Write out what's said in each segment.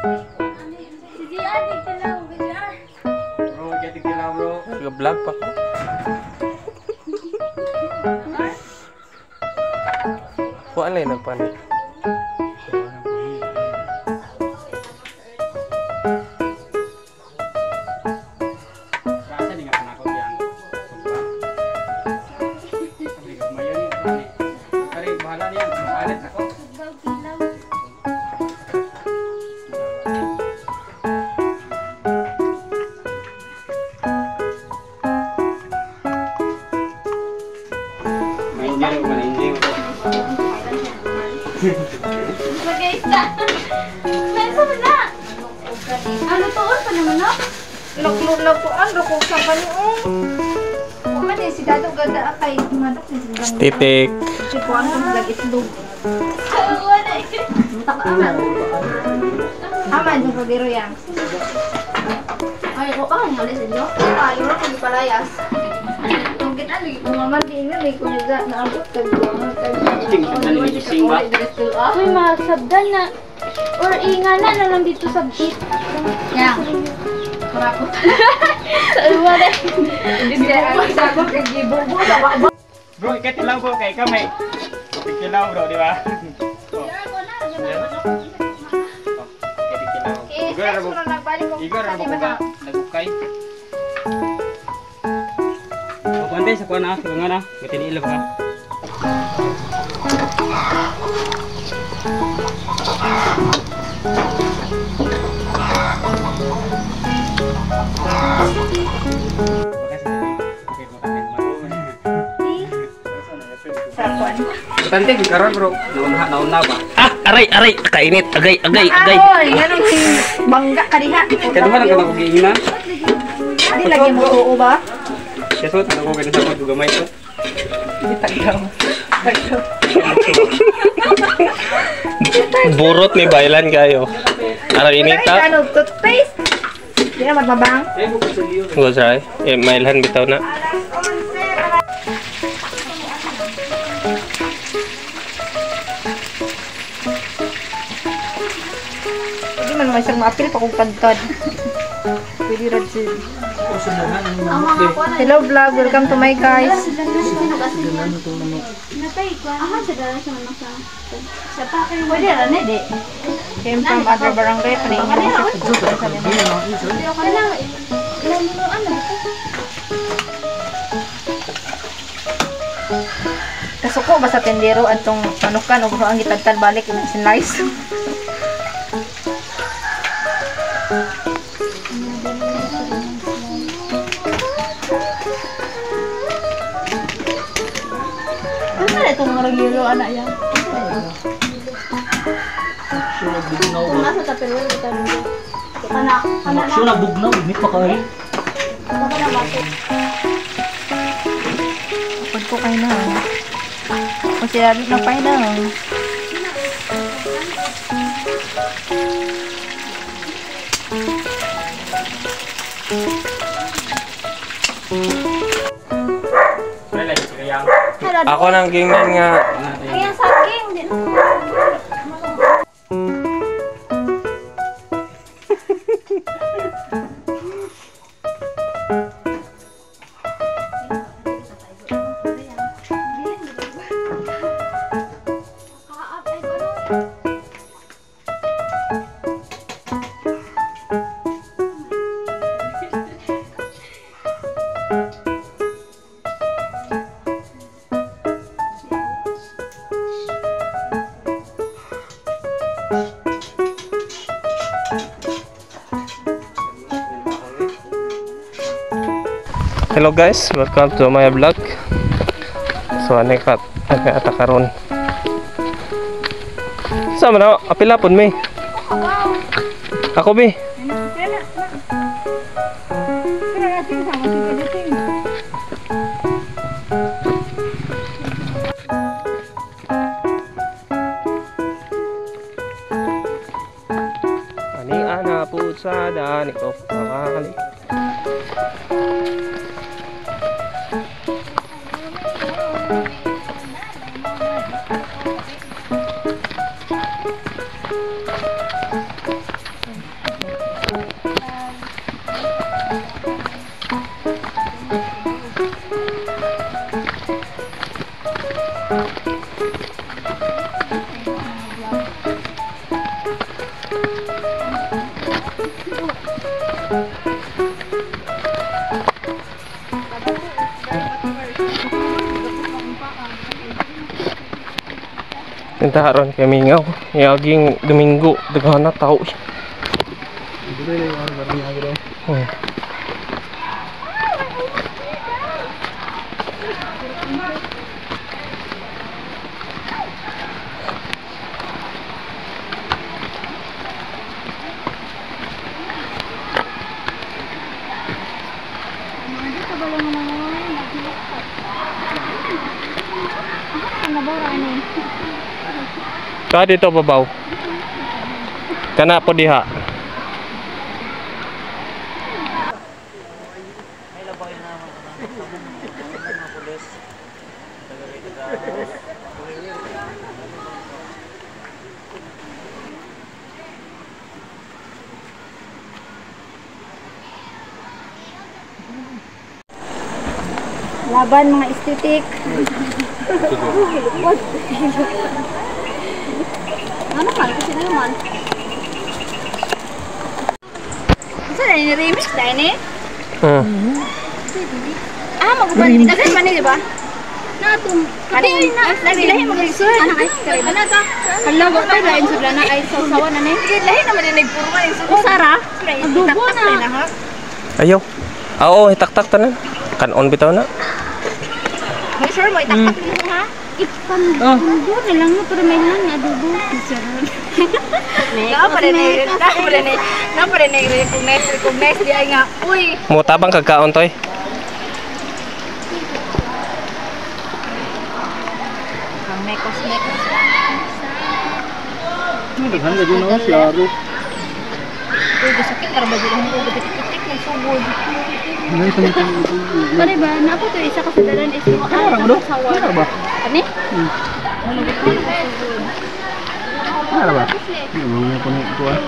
Bro, jadi kila bro. Nag-vlog pa ko. Kuan lang nagpanik. Rasa di nggak penakut yang sumpah. Tapi lumayan nih. Kali bahala nih yang alit ako. Main Ano to pa naman no? Laklog-lakuan ro kung sa paniong. Kuman si Dado ganda kay manok ni silang. Titik. Si kuan ko lag itlog. Wala. Tak aman. Aman yung pagiro yan. Ay, ko pa nga ulit sa inyo. Ay, ro kung palayas. Kung kita lagi kung maman din nga may kunya na abot kag Uy, masabdan na. Or ingana na lang dito sa beat. Yang. Kurako. Wala. Hindi ang sago kay gibubo sa bakba. Bro, ikat lang po kay kami. Kilaw bro, di ba? Igor na buka nagukay. Pagpantay sa kuan na, sa na, bitin ilaw ka. Tante karon bro, nauna ba? Ah, aray, kainit, agay. Ay, ganun si bangga ka diha. Kaya ba nang giingnan? Di lagi mo tuo ba? Kaya so tanong ko ganun sa pag gamay to. Burot ni bailan kayo. Aray inita. Ano, toothpaste? Di na magbabang. Go try. Mailhan bitaw na. Hindi man may isang maapil pa kung pantod. Pwede rin siya. Hello vlog, welcome to my guys. Pwede rin eh, di. Came from other barangay, paningin mo siya. Kasuko ba sa tendero atong manukan o ang gitagtad balik yung sinlice? Ano na itong maragiro anak yan? Nasa tapilwal kita nito. Anak na. Siya nagbugnaw, hindi pa kayo. Kapag ko kayo na. Masirado na pa na. Ako nang gingnan nga. Ayan, saging. Hello guys, welcome to my vlog. So ano ka nagkatakaron. Sama na apilapon mi. Ako bi. Ani ana pusa dan ikaw pakali. Tintaharon kay Mingaw. Yaging Domingo, daghan na tao. Ka dito babaw. Kana po diha. Laban mga estetik. Ano man? Kasi naman. Saan na ni-remix na ini? Magubad din. Dagan man di ba? Natum. Kaning lahi mag-resort. Anang ice cream. Ano ta? Hala, wa tay lain sud na ice sawan na ni. Lahi naman din nagpuro man ice. Sara. Dubo na. Ayaw. Oo, itaktak tanan. Kanon bitaw na. May sure mo itaktak mo ha? Ipan. Dubo na lang mo pero may lang adobo. Napare na recognize di ay nga. Uy. Mo tabang kagkaon toy. Ang mekos-mekos. Daghan na din ako siya. Uy, sakit para ba dito mo titik ng sugod. Ano ito? Pare ba, napo to isa ka sa dalan is mo sawa. Ano ba? Ani? Ano ba? Ano mo ko nito ah.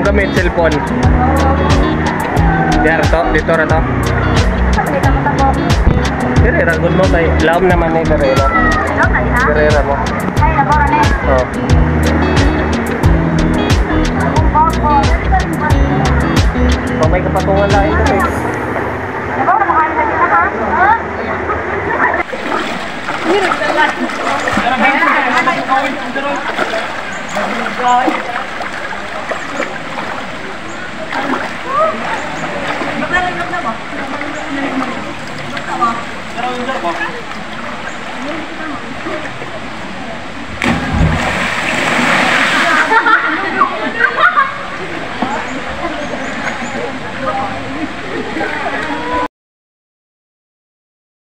Gamit cellphone. Diar to, dito ra to. Dire ra gud mo kay laom naman ni dire ra. Dire ra mo. Ay, nabora na. Oh. Pamay kapatungan lain to. Nabora mo kayo dito ha? Pero